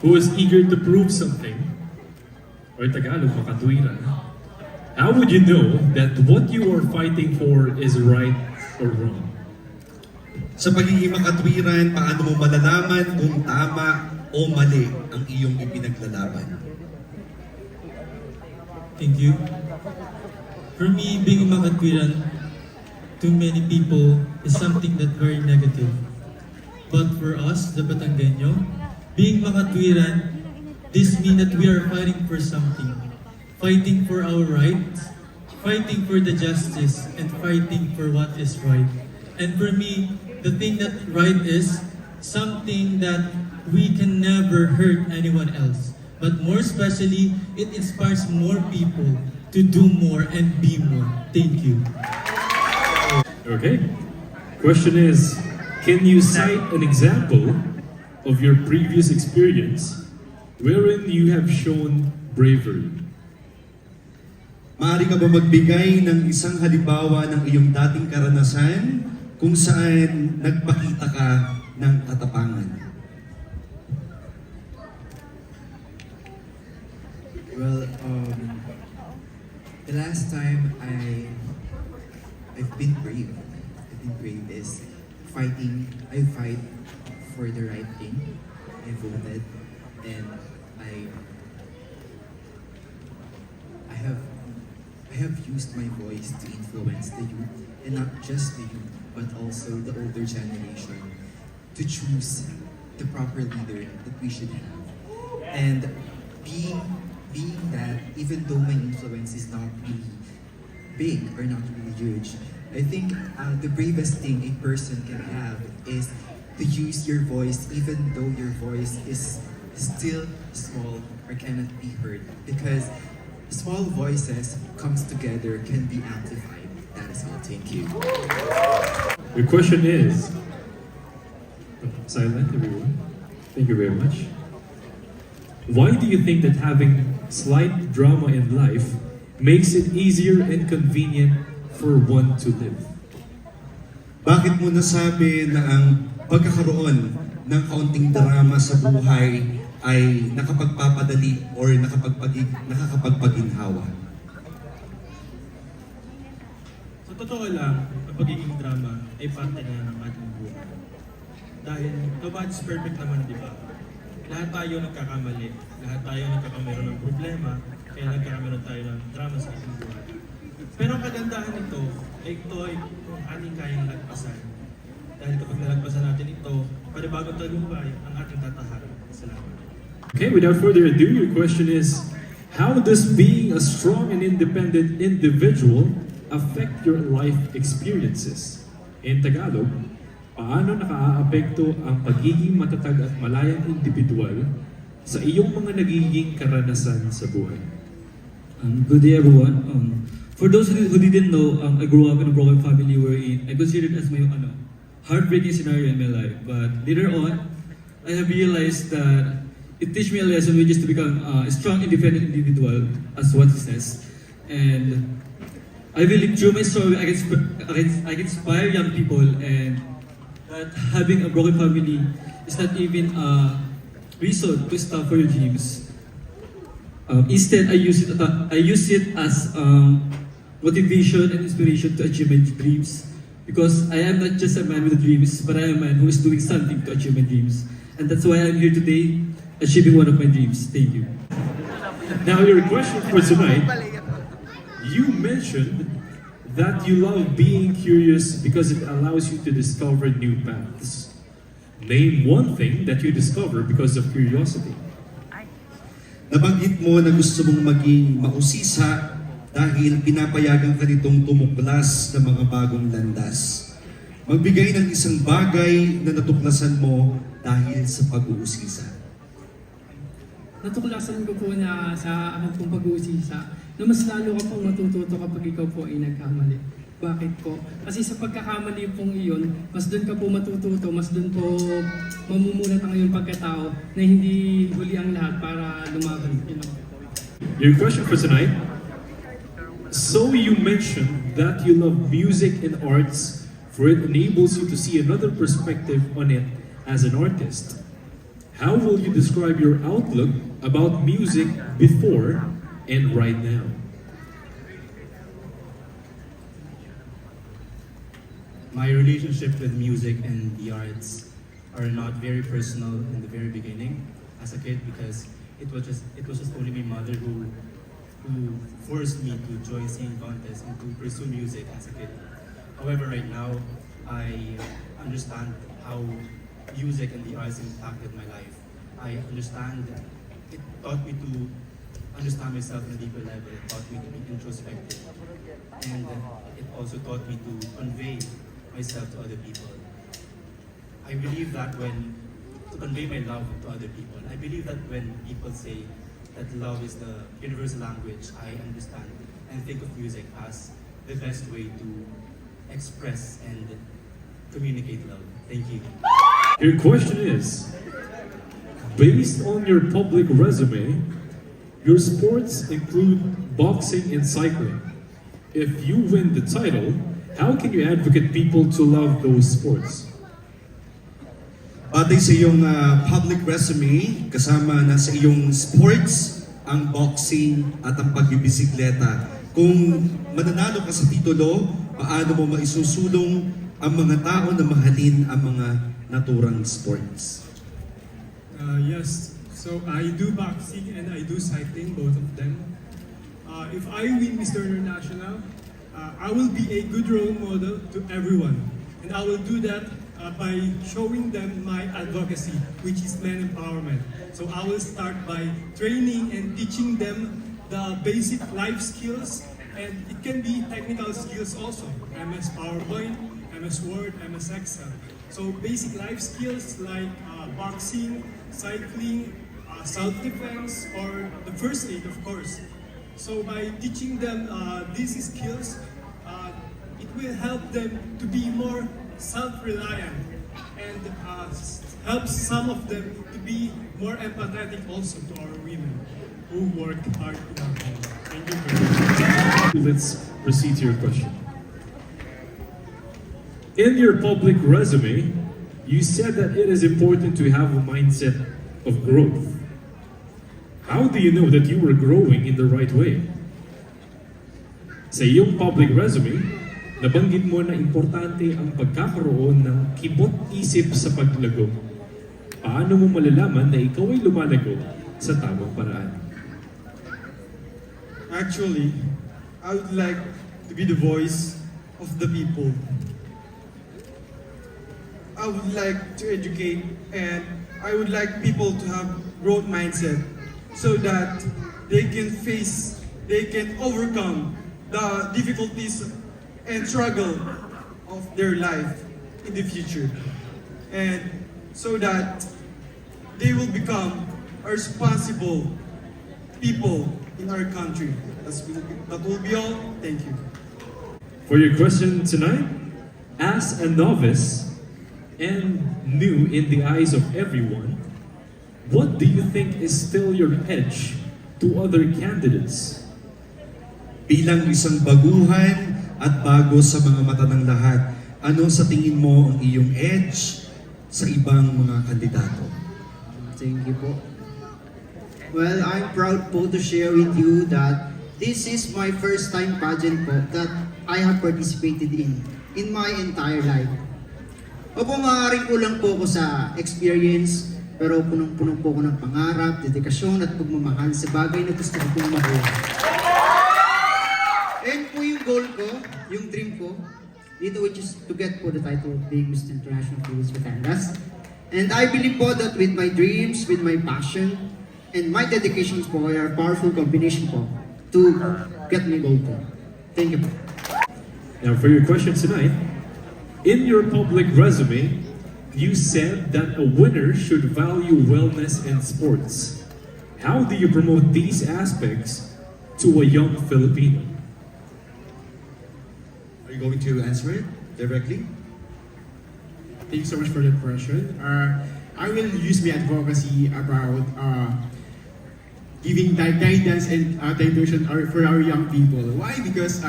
who is eager to prove something, or Tagalog, makatwiran, how would you know that what you are fighting for is right or wrong? Sa pagiging makatwiran, paano mo malalaman kung tama o mali ang iyong ipinaglalaban? Thank you. For me, being makatwiran to many people is something that very negative. But for us, the Batanggenyo, being makatwiran, this means that we are fighting for something. Fighting for our rights, fighting for the justice, and fighting for what is right. And for me, the thing that right is something that we can never hurt anyone else. But more especially, it inspires more people to do more and be more. Thank you. Okay. Question is, can you cite an example of your previous experience wherein you have shown bravery? Maaari ka ba magbigay ng isang halimbawa ng iyong dating karanasan kung saan nagpakita ka ng katapangan? Well, the last time I've been brave. I've been brave is fighting. I fight for the right thing. I voted, and I have used my voice to influence the youth, and not just the youth, but also the older generation, to choose the proper leader that we should have. And being that, even though my influence is not really big or not really huge, I think the bravest thing a person can have is to use your voice, even though your voice is still small or cannot be heard, because small voices comes together can be amplified. That is all. Thank you. Your question is, silent everyone, thank you very much. Why do you think that having slight drama in life makes it easier and convenient for one to live? Bakit mo nasabi na ang pagkakaroon ng kaunting drama sa buhay ay nakapagpapadali or nakakapagpaginhawa? Sa totoo lang, ang pagiging drama ay parte na ng ating buhay. Dahil nobody's perfect naman, di ba? Lahat tayo nagkakamali. Lahat tayo nagkakameron ng problema. Kaya nagkakameron tayo ng drama sa ating buhay. Pero ang kagandahan nito ay ito ay kung ating kayang lagpasan. Dahil kapag nalagpasan natin ito, panibagong tagumpay ang ating tataharan. Salamat. Okay, without further ado, your question is, how does being a strong and independent individual affect your life experiences? In Tagalog, paano nakaaapekto ang pagiging matatag at malayang individual sa iyong mga nagiging karanasan sa buhay? Good day, everyone. For those who didn't know, I grew up in a broken family wherein I considered as my heartbreaking scenario in my life. But later on, I have realized that it teach me a lesson, which is to become a strong, independent individual, as what it says. And I believe through my story, I can inspire young people, and that having a broken family is not even a reason to stop for your dreams. Instead, I use it as motivation and inspiration to achieve my dreams. Because I am not just a man with dreams, but I am a man who is doing something to achieve my dreams. And that's why I'm here today, achieving one of my dreams. Thank you. Now, your question for tonight, you mentioned that you love being curious because it allows you to discover new paths. Name one thing that you discover because of curiosity. Nabanggit mo na gusto mong maging mausisa dahil pinapayagan ka nitong tumuklas ng mga bagong landas. Magbigay ng isang bagay na natuklasan mo dahil sa pag-uusisa. Natuklasan ko po na sa aking pong pag-uusisa na mas lalo ka pong matututo kapag ikaw po ay nagkamali. Bakit po? Kasi sa pagkakamali pong iyon, mas doon ka po matututo, mas doon po mamumulat ang iyong pagkatao na hindi huli ang lahat para lumaban. Your question for tonight, so you mentioned that you love music and arts for it enables you to see another perspective on it as an artist. How will you describe your outlook about music before and right now? My relationship with music and the arts are not very personal in the very beginning as a kid because it was just only my mother who forced me to join singing contests and to pursue music as a kid. However, right now I understand how music and the arts impacted my life. I understand it taught me to understand myself on a deeper level. It taught me to be introspective, and it also taught me to convey myself to other people. I believe that to convey my love to other people, I believe that when people say that love is the universal language, I understand and think of music as the best way to express and communicate love. Thank you. Your question is, based on your public resume, your sports include boxing and cycling. If you win the title, how can you advocate people to love those sports? Batay sa iyong public resume, kasama na sa iyong sports, ang boxing at ang pagbibisikleta. Kung mananalo ka sa titulo, paano mo maisusulong ang mga tao na mahalin ang mga naturang sports? Yes, so I do boxing and I do cycling, both of them. If I win Mr. International, I will be a good role model to everyone. And I will do that by showing them my advocacy, which is men empowerment. So I will start by training and teaching them the basic life skills, and it can be technical skills also. MS PowerPoint, MS Word, MS Excel. So basic life skills like boxing, cycling, self-defense, or the first aid, of course. So by teaching them these skills, it will help them to be more self-reliant and help some of them to be more empathetic also to our women who work hard in our home. Thank you very much. Let's proceed to your question. In your public resume, you said that it is important to have a mindset of growth. How do you know that you were growing in the right way? Sa iyong public resume, nabanggit mo na importante ang pagkakaroon ng kibot-isip sa paglago. Paano mo malalaman na ikaw ay lumalago sa tamang paraan? Actually, I would like to be the voice of the people. I would like to educate, and I would like people to have growth mindset so that they can overcome the difficulties and struggle of their life in the future, and so that they will become a responsible people in our country. That will be all. Thank you. For your question tonight, as a novice and new in the eyes of everyone, what do you think is still your edge to other candidates? Bilang isang baguhan at bago sa mga mata ng lahat, ano sa tingin mo ang iyong edge sa ibang mga kandidato? Thank you po. Well, I'm proud po to share with you that this is my first time pageant po that I have participated in my entire life. Opo, maaaring kulang po ako sa experience, pero punong-puno po ako ng pangarap, dedikasyon at pagmamahal sa bagay na gusto ko pong magawa. And po yung goal ko, yung dream ko, dito which is to get po the title of being Mr. International Philippines Batangas. And I believe po that with my dreams, with my passion, and my dedications po are a powerful combination po to get my goal po. Thank you po. Now for your question tonight, in your public resume, you said that a winner should value wellness and sports. How do you promote these aspects to a young Filipino? Are you going to answer it directly? Thank you so much for that question. I will use my advocacy about giving guidance and direction for our young people. Why? Because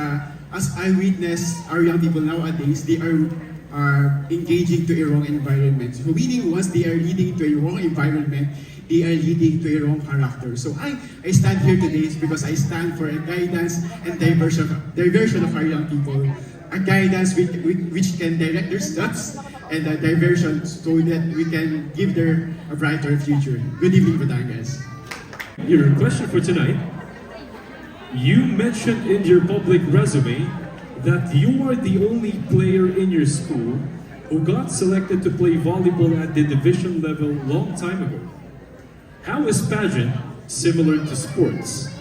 as I witness our young people nowadays, they are are engaging to a wrong environment. So meaning once they are leading to a wrong environment, they are leading to a wrong character. So I stand here today because I stand for a guidance and diversion of our young people. A guidance which can direct their steps and a diversion so that we can give them a brighter future. Good evening, Batangas. Your question for tonight. You mentioned in your public resume that you are the only player in your school who got selected to play volleyball at the division level long time ago. How is pageant similar to sports?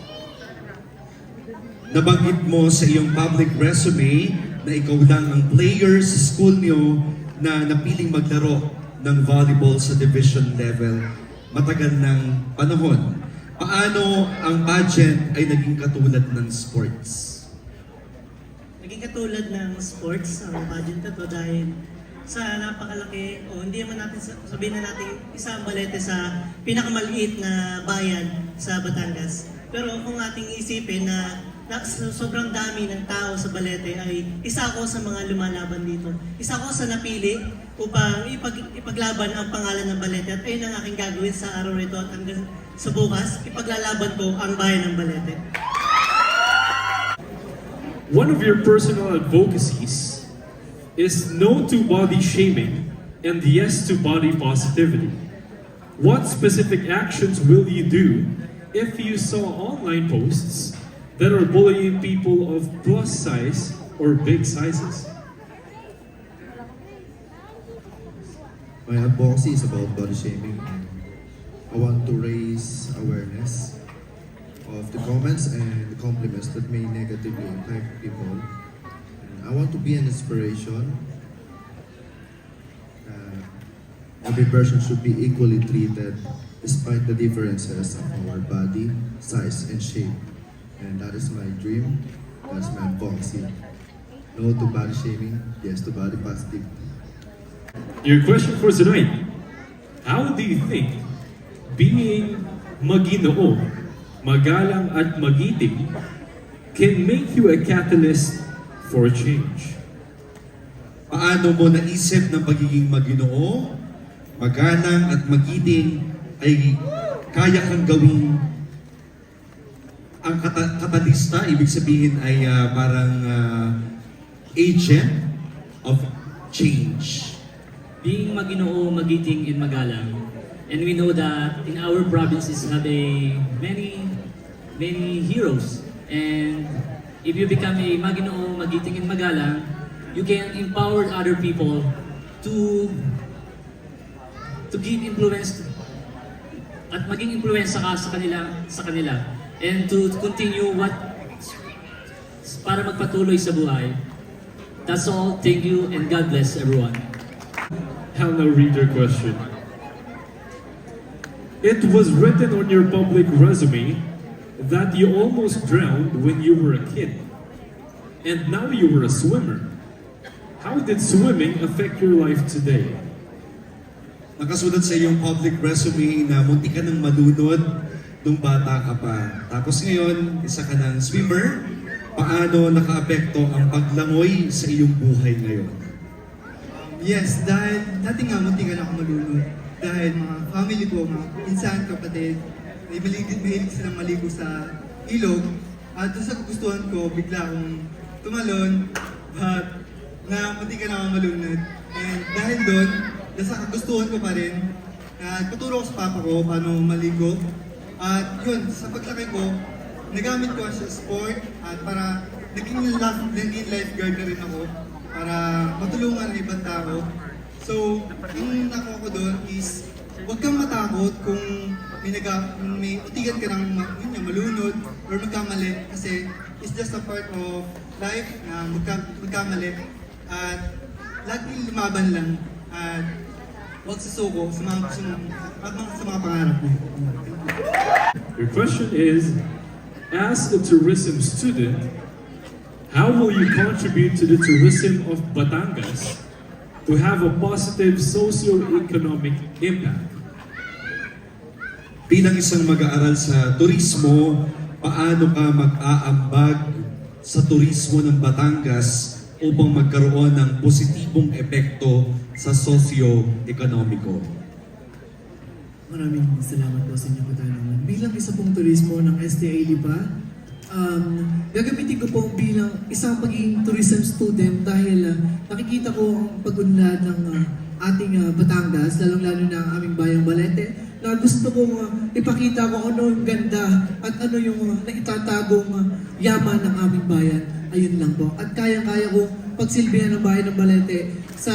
Nabanggit mo sa iyong public resume na ikaw lang ang player sa school niyo na napiling maglaro ng volleyball sa division level matagal ng panahon. Paano ang pageant ay naging katulad ng sports? Naging katulad ng sports ang pageant na to dahil sa napakalaki o hindi naman natin sabihin na natin isang balete sa pinakamaliit na bayan sa Batangas. Pero kung ating isipin na sobrang dami ng tao sa balete ay isa ako sa mga lumalaban dito. Isa ako sa napili upang ipaglaban ang pangalan ng balete at ayun ang aking gagawin sa araw nito at hanggang sa bukas, ipaglalaban ko ang bayan ng balete. One of your personal advocacies is no to body shaming and yes to body positivity. What specific actions will you do if you saw online posts that are bullying people of plus size or big sizes? My advocacy is about body shaming. I want to raise awareness of the comments and the compliments that may negatively impact people. And I want to be an inspiration. Every person should be equally treated despite the differences of our body, size, and shape. And that is my dream, that's my advocacy. No to body shaming, yes to body positivity. Your question for tonight. How do you think being maginoo, magalang at magiting can make you a catalyst for change? Paano mo naisip na pagiging maginoo, magalang at magiting ay kaya kang gawing ang katalista, ibig sabihin ay parang agent of change. Being maginoo, magiting, and magalang, and we know that in our provinces have many heroes. And if you become a maginoo, magiting, and magalang, you can empower other people to give influence at maging influence sa kanila and to continue para magpatuloy sa buhay. That's all. Thank you and God bless everyone. I'll now read your question. It was written on your public resume that you almost drowned when you were a kid, and now you were a swimmer. How did swimming affect your life today? Nakasulat sa iyong public resume na munti ka ng malunod nung bata ka pa. Tapos ngayon, isa ka ng swimmer. Paano nakaapekto ang paglangoy sa iyong buhay ngayon? Yes, dahil dati nga munti ka na ako malunod. Dahil mga family ko, mga pinsan, kapatid, mahilig silang maligo sa ilog. At doon sa kagustuhan ko, bigla akong tumalon. But munti ka na ako malunod. And dahil doon, sa kagustuhan ko pa rin, nagpaturo ko sa papa ko paano maligo. At yun, sa paglaki ko, nagamit ko sa sport at para naging lifeguard na rin ako para matulungan ng ibang tao. So, yung nakuha ko doon is, huwag kang matakot kung may utigan ka ng malunod or magkamali kasi it's just a part of life na magkamali at lagi lumaban lang at huwag susuko sa mga pangarap mo. Your question is, as a tourism student, how will you contribute to the tourism of Batangas to have a positive socio-economic impact? Bilang isang mag-aaral sa turismo, paano ka mag-aambag sa turismo ng Batangas upang magkaroon ng positibong epekto sa sosyo-ekonomiko? Maraming salamat po sa inyong katanungan. Bilang isa pong turismo ng STA Lipa, gagamitin ko po bilang isang pagiging tourism student dahil nakikita ko ang pag-unlad ng ating Batangas, lalong-lalo na ang aming bayang Balete, na gusto kong ipakita ko ano yung ganda at ano yung naitatagong yaman ng aming bayan. Ayun lang po. At kaya-kaya ko pagsilbihan ng bayan ng Balete sa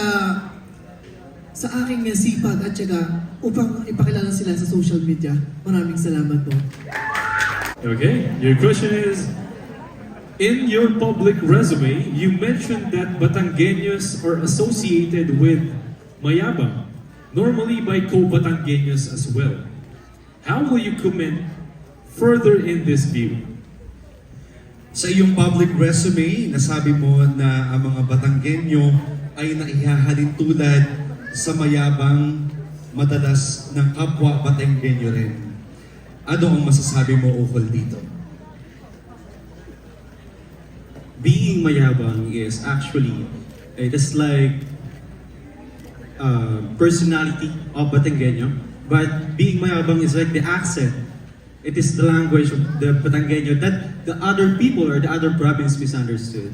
aking sipag at syaga upang ipakilala sila sa social media. Maraming salamat po. Okay, your question is, in your public resume, you mentioned that Batangueños are associated with mayabang, normally by co-Batangueños as well. How will you comment further in this view? Sa iyong public resume, nasabi mo na ang mga Batanggenyo ay naihahalin tulad sa mayabang madalas ng kapwa Batanggenyo rin. Ano ang masasabi mo ukol dito? Being mayabang is actually just like personality of Batanggenyo, but being mayabang is like the accent. It is the language of the Batanggenyo that the other people or the other province misunderstood.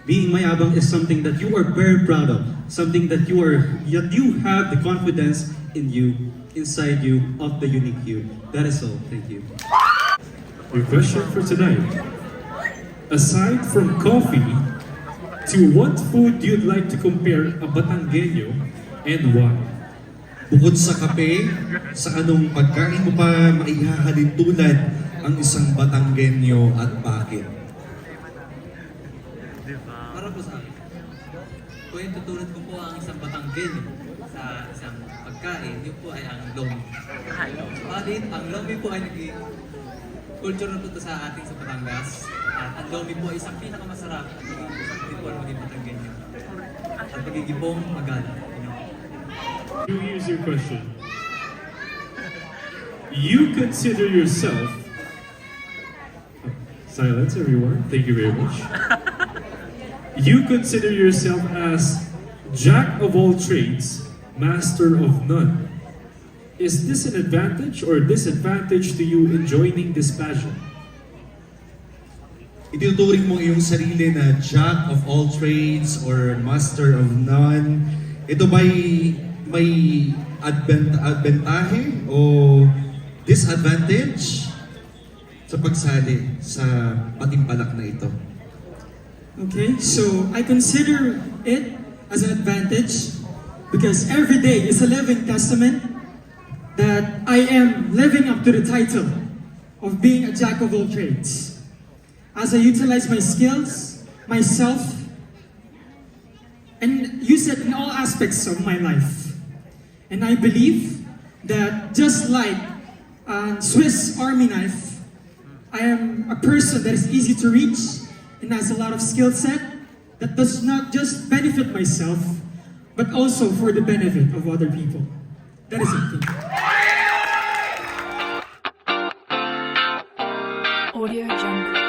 Being mayabang is something that you are very proud of, something that you have the confidence in you, inside you, of the unique you. That is all. Thank you. Your question for tonight. Aside from coffee, to what food you'd like to compare a Batangueño and why? Bukod sa kape, sa anong pagkain mo pa maihahalin tulad ang isang Batanggenyo at bakit? Para po sa akin, kung itutulad ko po ang isang Batanggenyo sa isang pagkain, yun po ay ang lomi. Bakit? Ang lomi po ay naging culture na po ito sa ating sa Batangas. At ang lomi po ay isang pinakamasarap at hindi po ang maging Batanggenyo. At pagigibong magana. Here's your question. You consider yourself... Silence everyone, thank you very much. You consider yourself as Jack of all trades, master of none. Is this an advantage or disadvantage to you in joining this pageant? Itinuturing mo iyong sarili na Jack of all trades or master of none. Ito ba'y may advantahe o disadvantage sa pagsali sa patimpalak na ito? Okay, so I consider it as an advantage because every day is a living testament that I am living up to the title of being a jack of all trades. As I utilize my skills, myself, and use it in all aspects of my life. And I believe that just like a Swiss Army knife, I am a person that is easy to reach and has a lot of skill set that does not just benefit myself, but also for the benefit of other people. That is it. Audio Jungle.